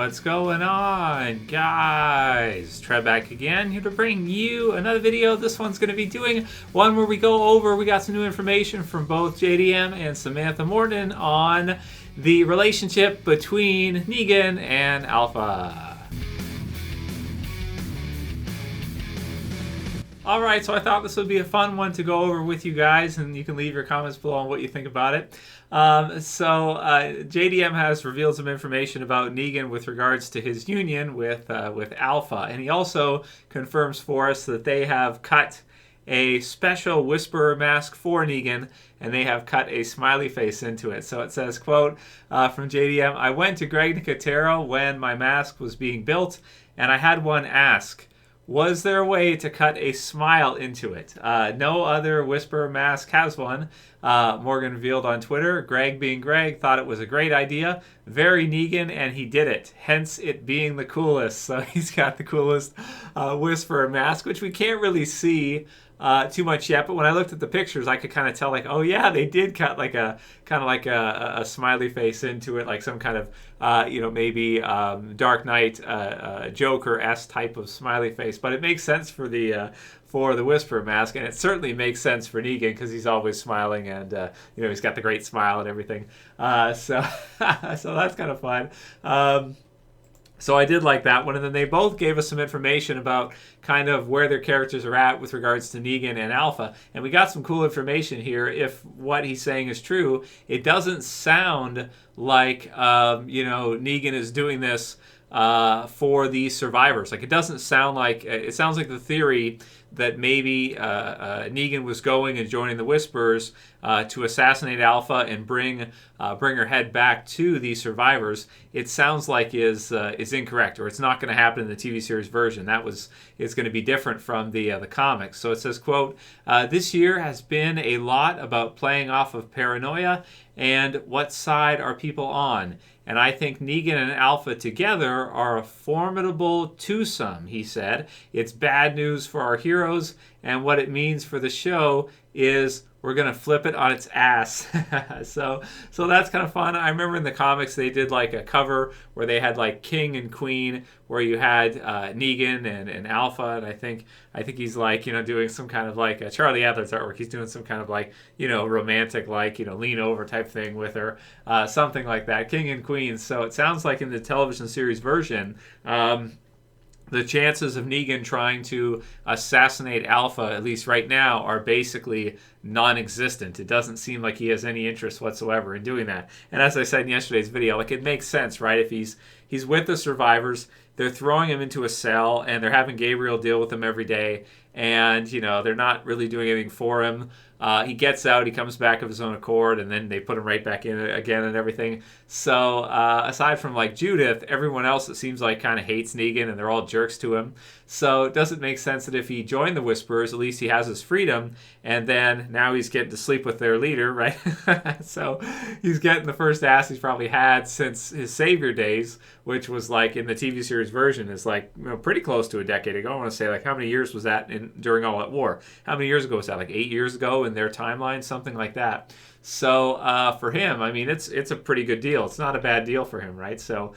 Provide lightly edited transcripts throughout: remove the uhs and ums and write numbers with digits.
What's going on, guys? Trev back again, here to bring you another video. This one's going to be doing one where we got some new information from both JDM and Samantha Morton on the relationship between Negan and Alpha. Alright, so I thought this would be a fun one to go over with you guys, and you can leave your comments below on what you think about it. JDM has revealed some information about Negan with regards to his union with Alpha, and he also confirms for us that they have cut a special Whisperer mask for Negan, and they have cut a smiley face into it. So it says, quote, from JDM, I went to Greg Nicotero when my mask was being built, and I had one ask, was there a way to cut a smile into it? No other Whisperer mask has one. Morgan revealed on Twitter. Greg, being Greg, thought it was a great idea. Very Negan, and he did it. Hence it being the coolest. So he's got the coolest Whisperer mask, which we can't really see too much yet, but when I looked at the pictures, I could kind of tell, like, oh yeah, they did cut like a kind of like a smiley face into it, like some kind of maybe Dark Knight Joker-esque type of smiley face. But it makes sense for the Whisperer mask, and it certainly makes sense for Negan because he's always smiling, and he's got the great smile and everything. So that's kind of fun. So I did like that one, and then they both gave us some information about kind of where their characters are at with regards to Negan and Alpha, and we got some cool information here. If what he's saying is true, it doesn't sound like Negan is doing this for these survivors. Like, it doesn't sound like, it sounds like the theory that maybe Negan was going and joining the Whisperers to assassinate Alpha and bring her head back to these survivors. It sounds like is incorrect, or it's not going to happen in the TV series version. It's going to be different from the comics. So it says, quote, this year has been a lot about playing off of paranoia and what side are people on. And I think Negan and Alpha together are a formidable twosome, he said. It's bad news for our heroes, and what it means for the show is we're going to flip it on its ass. So that's kind of fun. I remember in the comics they did like a cover where they had like King and Queen, where you had Negan and Alpha, and I think he's like, doing some kind of like Charlie Adler's artwork. He's doing some kind of like, romantic, like, lean over type thing with her, something like that, King and Queen. So it sounds like in the television series version, the chances of Negan trying to assassinate Alpha, at least right now, are basically non-existent. It doesn't seem like he has any interest whatsoever in doing that. And as I said in yesterday's video, like, it makes sense, right? If he's with the survivors, they're throwing him into a cell, and they're having Gabriel deal with him every day, and they're not really doing anything for him. He gets out, he comes back of his own accord, and then they put him right back in again and everything. So aside from like Judith, everyone else, it seems like, kind of hates Negan, and they're all jerks to him. So it doesn't make sense that if he joined the Whisperers, at least he has his freedom, and then now he's getting to sleep with their leader, right? So he's getting the first ass he's probably had since his Savior days, which was like in the TV series version is like pretty close to a decade ago. I want to say, like, how many years was that during All Out War? How many years ago was that? Like 8 years ago in their timeline, something like that. So for him, I mean, it's a pretty good deal. It's not a bad deal for him, right? So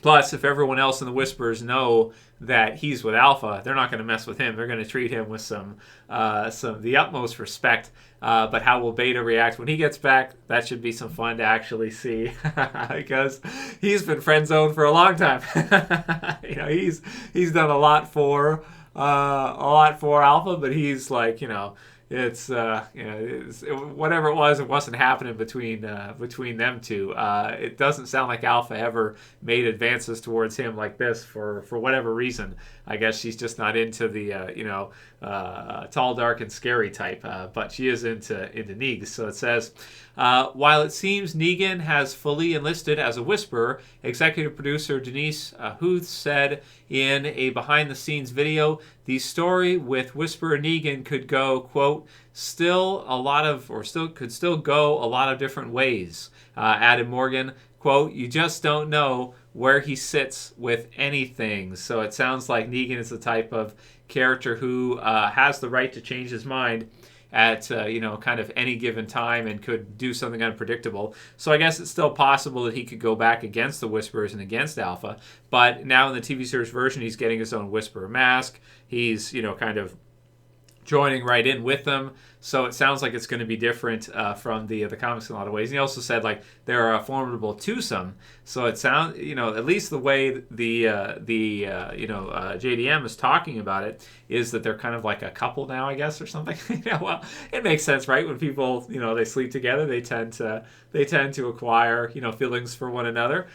plus, if everyone else in the Whisperers know that he's with Alpha, they're not going to mess with him. They're going to treat him with the utmost respect. But how will Beta react when he gets back? That should be some fun to actually see, because he's been friend zoned for a long time. He's done a lot for Alpha, but he's like, it's whatever it was, it wasn't happening between them two. It doesn't sound like Alpha ever made advances towards him like this for whatever reason. I guess she's just not into the tall, dark, and scary type, but she is into Negs. So it says, while it seems Negan has fully enlisted as a Whisperer, executive producer Denise Huth said in a behind-the-scenes video, the story with Whisperer Negan could go, quote, could still go a lot of different ways. Added Morgan, quote, you just don't know where he sits with anything. So it sounds like Negan is the type of character who has the right to change his mind at kind of any given time and could do something unpredictable. So I guess it's still possible that he could go back against the Whisperers and against Alpha. But now in the TV series version, he's getting his own Whisperer mask. He's kind of joining right in with them. So it sounds like it's going to be different from the comics in a lot of ways. And he also said like they're a formidable twosome. So it sounds, at least the way the JDM is talking about it is that they're kind of like a couple now, I guess, or something. Well, it makes sense, right? When people they sleep together, they tend to acquire feelings for one another.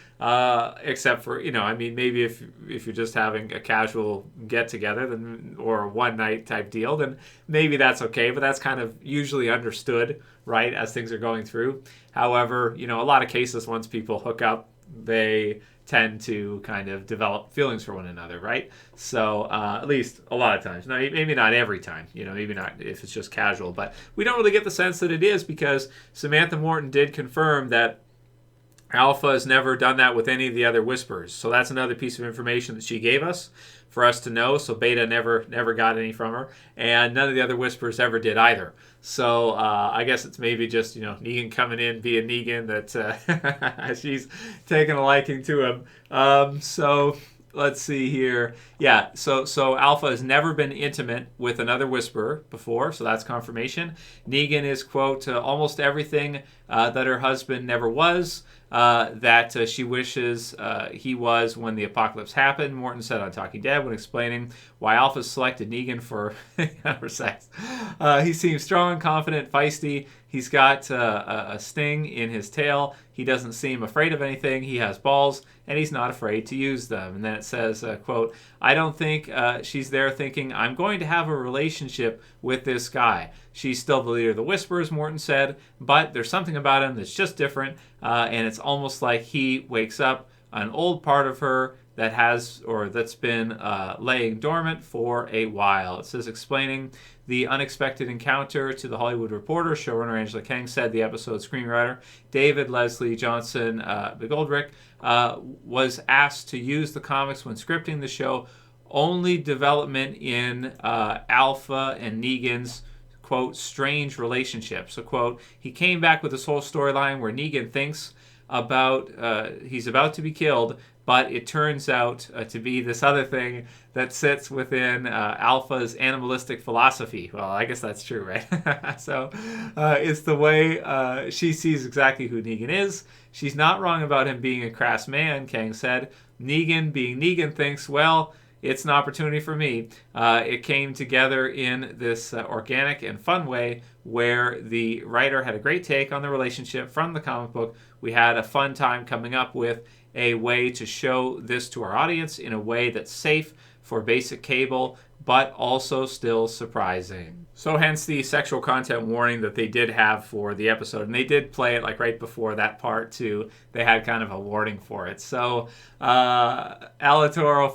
Except for maybe if you're just having a casual get together, then or a one night type deal, then maybe that's okay. But that's kind of usually understood, right, as things are going through. However, a lot of cases, once people hook up, they tend to kind of develop feelings for one another, right? So at least a lot of times. Now, maybe not every time, maybe not if it's just casual, but we don't really get the sense that it is, because Samantha Morton did confirm that Alpha has never done that with any of the other Whisperers. So that's another piece of information that she gave us for us to know. So Beta never got any from her, and none of the other Whisperers ever did either. So I guess it's maybe just Negan coming in being Negan that she's taking a liking to him. So let's see here. Yeah, so Alpha has never been intimate with another Whisperer before, so that's confirmation. Negan is, quote, almost everything that her husband never was, that she wishes he was when the apocalypse happened, Morton said on Talking Dead when explaining why Alpha selected Negan for sex. He seems strong, confident, feisty. He's got a sting in his tail. He doesn't seem afraid of anything. He has balls, and he's not afraid to use them. And then it says, quote, I don't think she's there thinking, I'm going to have a relationship with this guy. She's still the leader of the Whisperers, Morton said, but there's something about him that's just different, and it's almost like he wakes up an old part of her that's been laying dormant for a while. It says, explaining the unexpected encounter to the Hollywood Reporter, showrunner Angela Kang said the episode screenwriter David Leslie Johnson Bigoldrick was asked to use the comics when scripting the show. Only development in Alpha and Negan's, quote, strange relationship. So, quote, he came back with this whole storyline where Negan thinks he's about to be killed, but it turns out to be this other thing that sits within Alpha's animalistic philosophy. Well, I guess that's true, right? So it's the way she sees exactly who Negan is. She's not wrong about him being a crass man, Kang said. Negan, being Negan, thinks, well, it's an opportunity for me. It came together in this organic and fun way where the writer had a great take on the relationship from the comic book. We had a fun time coming up with a way to show this to our audience in a way that's safe for basic cable, but also still surprising. So hence the sexual content warning that they did have for the episode. And they did play it like right before that part too. They had kind of a warning for it. So Alatoro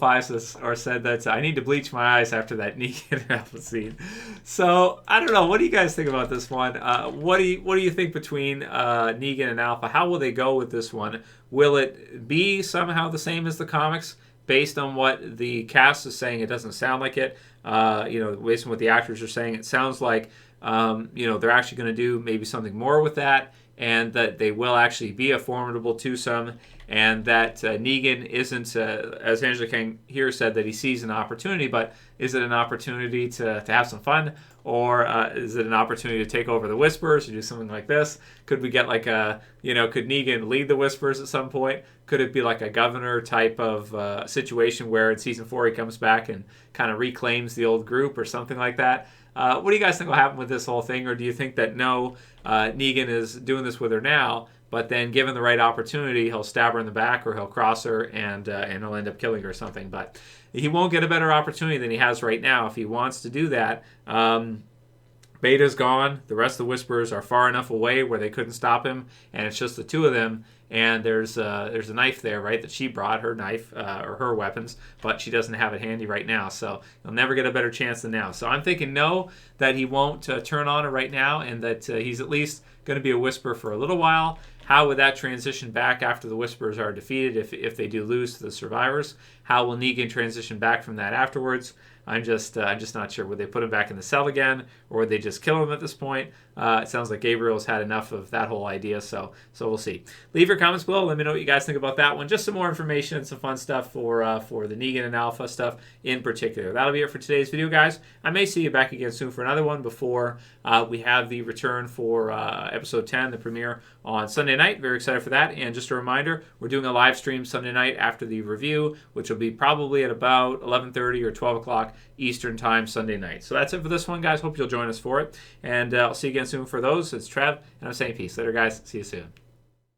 said that I need to bleach my eyes after that Negan and Alpha scene. So I don't know. What do you guys think about this one? What do you think between Negan and Alpha? How will they go with this one? Will it be somehow the same as the comics? Based on what the cast is saying, it doesn't sound like it. Based on what the actors are saying, it sounds like they're actually going to do maybe something more with that, and that they will actually be a formidable twosome, and that Negan isn't, as Angela Kang here said, that he sees an opportunity, but is it an opportunity to have some fun, or is it an opportunity to take over the Whisperers or do something like this? Could we get like could Negan lead the Whisperers at some point? Could it be like a governor type of situation where in season 4 he comes back and kind of reclaims the old group or something like that? What do you guys think will happen with this whole thing? Or do you think that no, Negan is doing this with her now, but then given the right opportunity, he'll stab her in the back or he'll cross her and he'll end up killing her or something? But he won't get a better opportunity than he has right now if he wants to do that. Beta's gone. The rest of the Whisperers are far enough away where they couldn't stop him, and it's just the two of them. And there's a knife there, right, that she brought, her knife, or her weapons, but she doesn't have it handy right now. So he'll never get a better chance than now. So I'm thinking no, that he won't turn on her right now, and that he's at least going to be a Whisperer for a little while. How would that transition back after the Whisperers are defeated if they do lose to the survivors? How will Negan transition back from that afterwards? I'm just not sure. Would they put him back in the cell again, or would they just kill him at this point? It sounds like Gabriel's had enough of that whole idea, so we'll see. Leave your comments below. Let me know what you guys think about that one. Just some more information and some fun stuff for the Negan and Alpha stuff in particular. That'll be it for today's video, guys. I may see you back again soon for another one before we have the return for episode 10, the premiere on Sunday night. Very excited for that. And just a reminder, we're doing a live stream Sunday night after the review, which will be probably at about 11:30 or 12 o'clock Eastern time Sunday night. So that's it for this one, guys. Hope you'll join us for it. And I'll see you again soon for those. It's Trev, and I'm saying peace. Later, guys. See you soon.